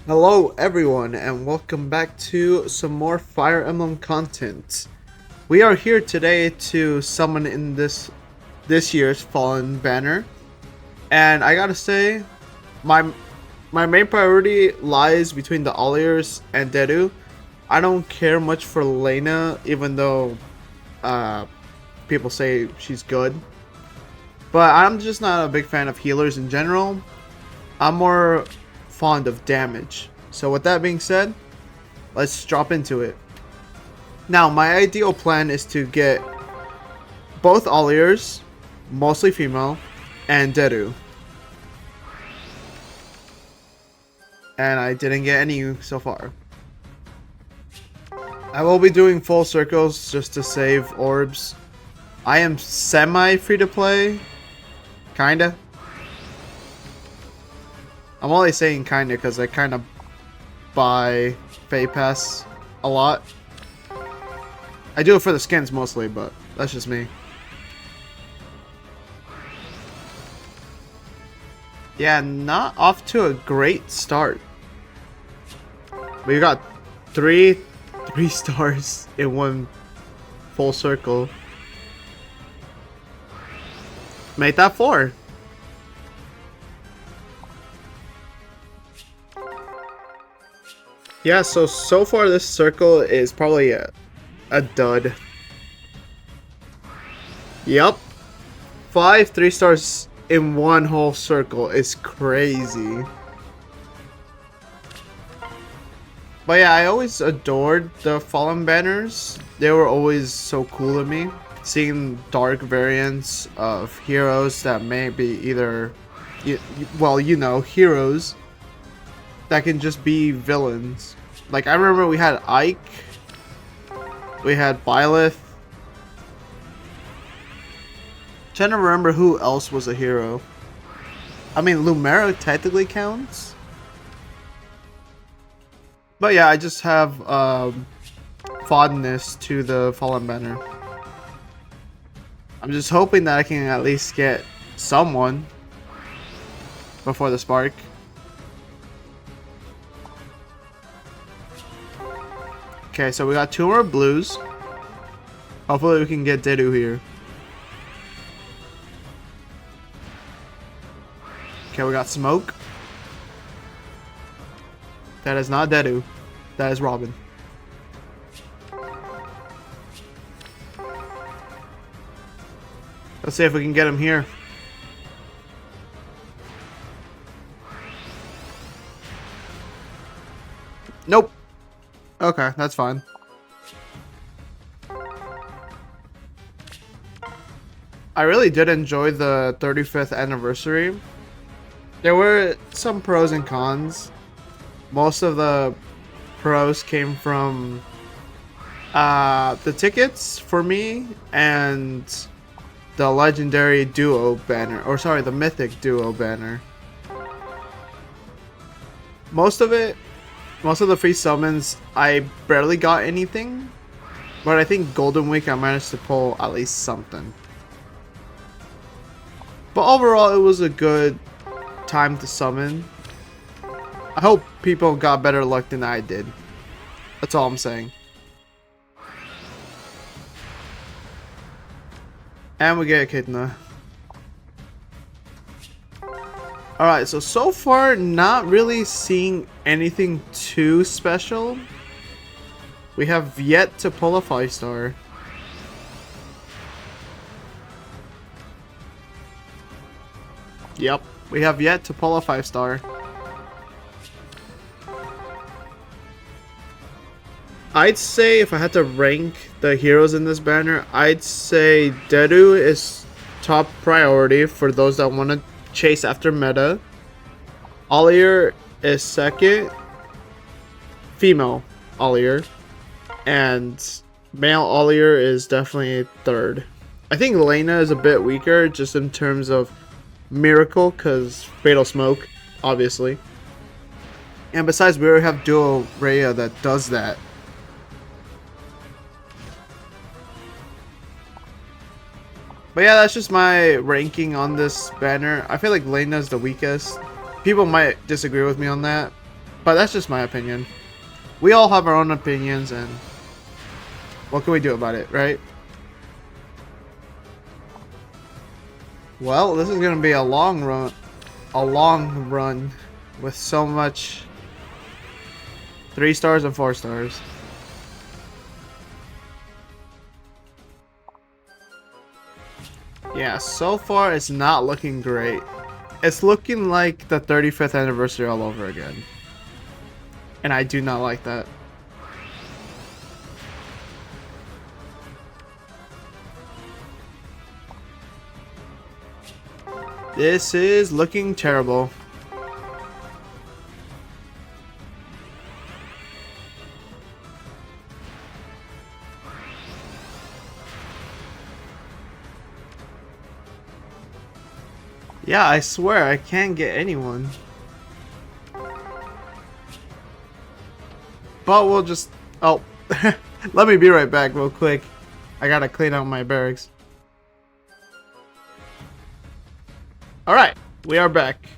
Hello everyone and welcome back to some more Fire Emblem content. We are here today to summon in this year's Fallen banner. And I gotta say, my main priority lies between the Olliers and Dedu. I don't care much for Lena, even though uh, people say she's good. But I'm just not a big fan of healers in general. I'm more fond of damage. So with that being said, let's drop into it. Now, my ideal plan is to get both Olliers, mostly female, and Deru. And I didn't get any so far. I will be doing full circles just to save orbs. I am semi free to play. Kinda. I'm only saying kinda because I kinda buy Fay Pass a lot. I do it for the skins mostly, but that's just me. Yeah, not off to a great start. We got three stars in one full circle. Make that 4. Yeah, so far this circle is probably a dud. Yep. 5 3-stars in one whole circle is crazy. But yeah, I always adored the Fallen banners. They were always so cool to me. Seeing dark variants of heroes that may be either, well, heroes that can just be villains. Like, I remember we had Ike, we had Byleth. Trying to remember who else was a hero. I mean, Lumera technically counts. But yeah, I just have fondness to the Fallen banner. I'm just hoping that I can at least get someone before the spark. Okay, so we got 2 more blues. Hopefully we can get Dedu here. Okay, we got smoke. That is not Dedu. That is Robin. Let's see if we can get him here. Nope. Okay, that's fine. I really did enjoy the 35th anniversary. There were some pros and cons. Most of the pros came from the tickets for me and the legendary duo banner, or sorry, the mythic duo banner. Most of the free summons, I barely got anything, but I think Golden Week I managed to pull at least something. But overall, it was a good time to summon. I hope people got better luck than I did. That's all I'm saying. And we get a Kitna. Alright, so far, not really seeing anything too special. We have yet to pull a 5-star. Yep, we have yet to pull a 5-star. I'd say if I had to rank the heroes in this banner, I'd say Dedu is top priority for those that want to chase after meta. Ollier is second. Female Ollier. And male Ollier is definitely third. I think Lena is a bit weaker just in terms of Miracle, because Fatal Smoke, obviously. And besides, we already have Duo Rhea that does that. But yeah, that's just my ranking on this banner. I feel like Lena's the weakest. People might disagree with me on that. But that's just my opinion. We all have our own opinions, and what can we do about it, right? Well, this is gonna be a long run with so much 3 stars and 4 stars. Yeah, so far it's not looking great. It's looking like the 35th anniversary all over again. And I do not like that. This is looking terrible. Yeah, I swear I can't get anyone. But we'll just... Oh, let me be right back real quick. I gotta clean out my barracks. Alright, we are back.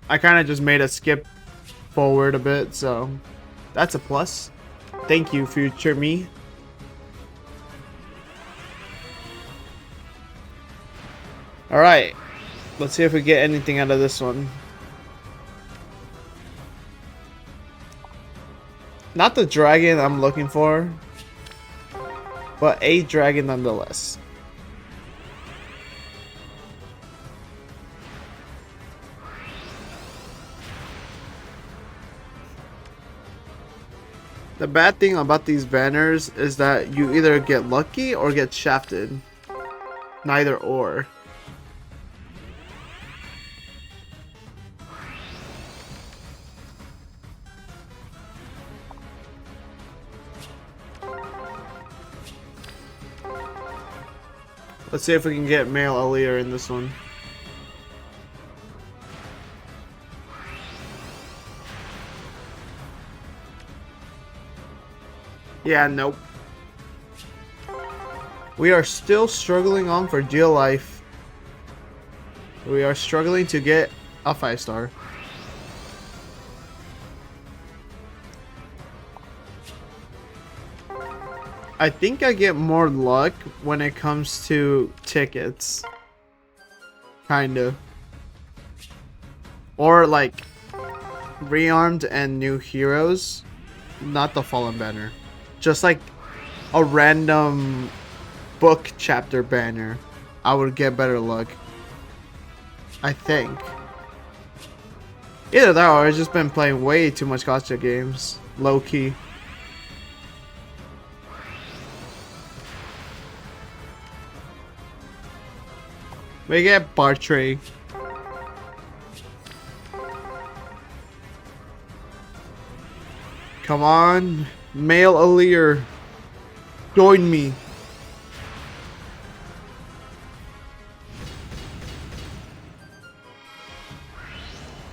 I kind of just made a skip forward a bit, so that's a plus. Thank you, future me. Alright, let's see if we get anything out of this one. Not the dragon I'm looking for, but a dragon nonetheless. The bad thing about these banners is that you either get lucky or get shafted. Neither or. Let's see if we can get male Aaliyah in this one. Yeah, nope. We are still struggling on for deal life. We are struggling to get a 5-star. I think I get more luck when it comes to tickets. Kinda. Or like rearmed and new heroes. Not the Fallen banner. Just like a random book chapter banner. I would get better luck. I think. Either that or I've just been playing way too much gacha games. Low key. We get Bartray. Come on, male Aaliyah. Join me.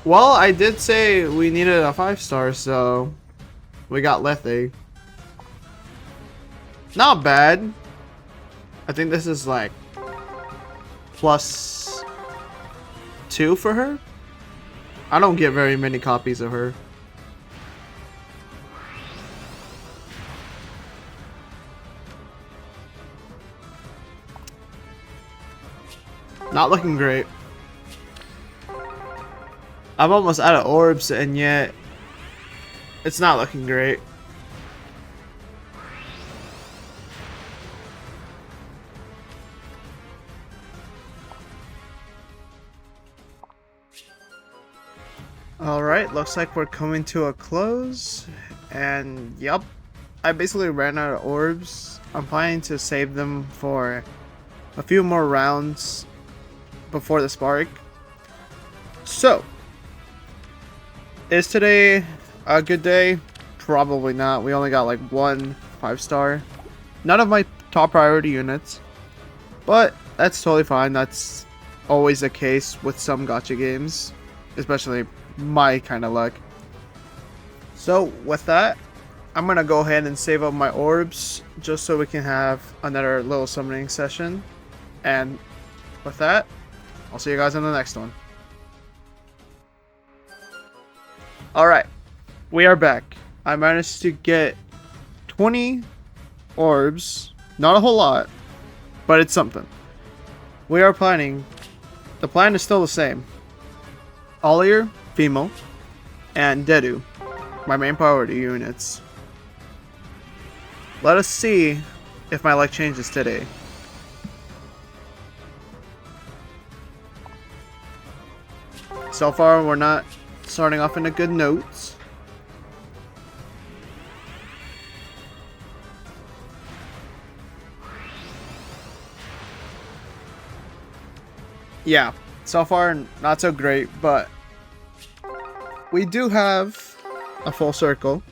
Well, I did say we needed a 5-star, so we got Lethe. Not bad. I think this is like +2 for her. I don't get very many copies of her. Not looking great. I'm almost out of orbs and yet it's not looking great. Alright, looks like we're coming to a close. And yep, I basically ran out of orbs. I'm planning to save them for a few more rounds before the spark. So, is today a good day? Probably not. We only got like 1 5-star. None of my top priority units. But that's totally fine. That's always the case with some gacha games. Especially my kind of luck. So with that, I'm gonna go ahead and save up my orbs just so we can have another little summoning session. And with that, I'll see you guys in the next one. Alright, we are back. I managed to get 20 orbs. Not a whole lot, but it's something. We are planning. The plan is still the same. Ollier, Fimo, and Dedu, my main priority units. Let us see if my luck changes today. So far, we're not starting off in a good note. Yeah, so far not so great, but we do have a full circle.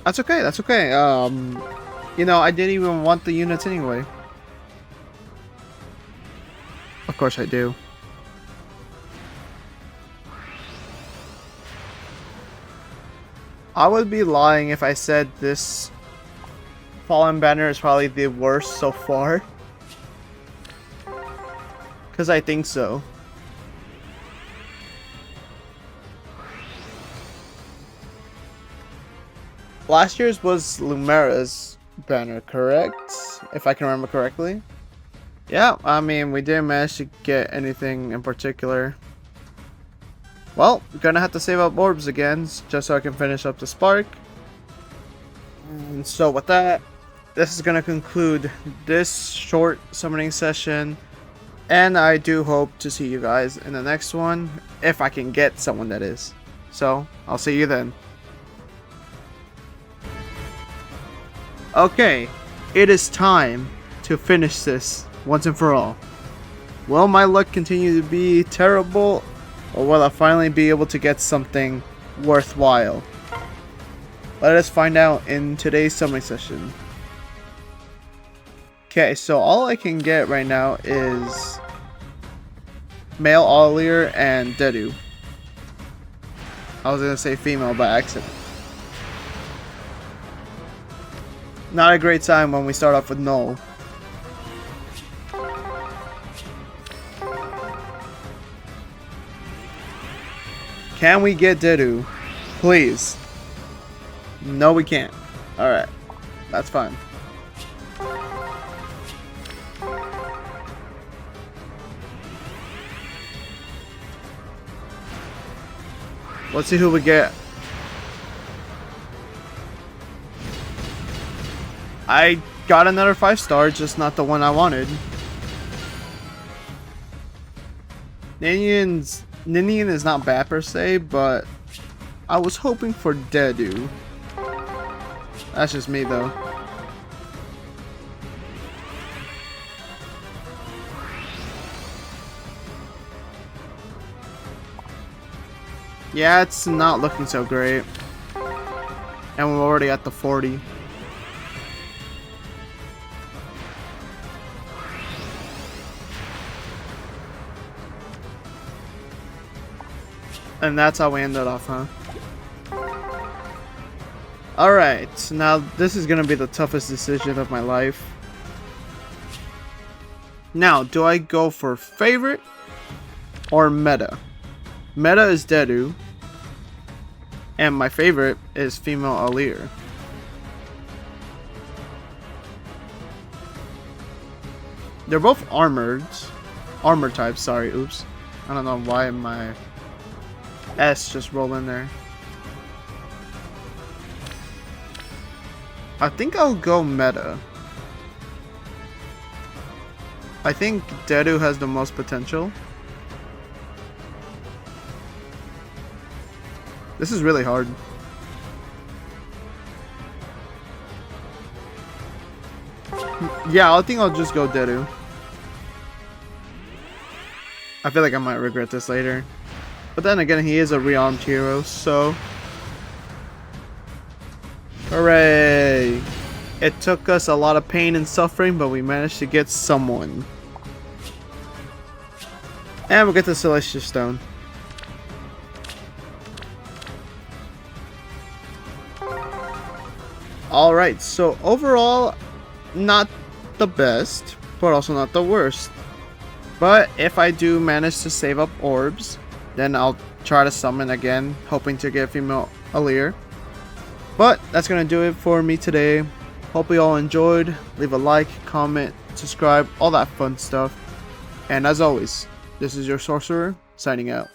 That's okay, that's okay. You know, I didn't even want the units anyway. Of course I do. I would be lying if I said this Fallen Banner is probably the worst so far. Because I think so. Last year's was Lumera's banner, correct? If I can remember correctly. Yeah, I mean, we didn't manage to get anything in particular. Well, gonna have to save up orbs again, just so I can finish up the spark. And so with that, this is gonna conclude this short summoning session. And I do hope to see you guys in the next one, if I can get someone, that is. So, I'll see you then. Okay, it is time to finish this once and for all. Will my luck continue to be terrible, or will I finally be able to get something worthwhile? Let us find out in today's summoning session. Okay, so all I can get right now is male Ollier and Dedu. I was gonna say female by accident. Not a great time when we start off with null. Can we get Dedu? Please. No, we can't. Alright. That's fine. Let's see who we get. I got another 5-star, just not the one I wanted. Ninian is not bad per se, but I was hoping for Dedu. That's just me though. Yeah, it's not looking so great. And we're already at the 40. And that's how we ended off, huh? Alright, now this is gonna be the toughest decision of my life. Now, do I go for favorite or meta? Meta is Dedu, and my favorite is female Ollier. They're both armor types, sorry, oops. I don't know why my S just rolled in there. I think I'll go meta. I think Dedu has the most potential. This is really hard. Yeah, I think I'll just go Dedu. I feel like I might regret this later. But then again, he is a rearmed hero, so... Hooray! It took us a lot of pain and suffering, but we managed to get someone. And we'll get the Celestial Stone. Alright, so overall, not the best, but also not the worst. But if I do manage to save up orbs, then I'll try to summon again, hoping to get female Aleer. But that's going to do it for me today. Hope you all enjoyed. Leave a like, comment, subscribe, all that fun stuff. And as always, this is your sorcerer, signing out.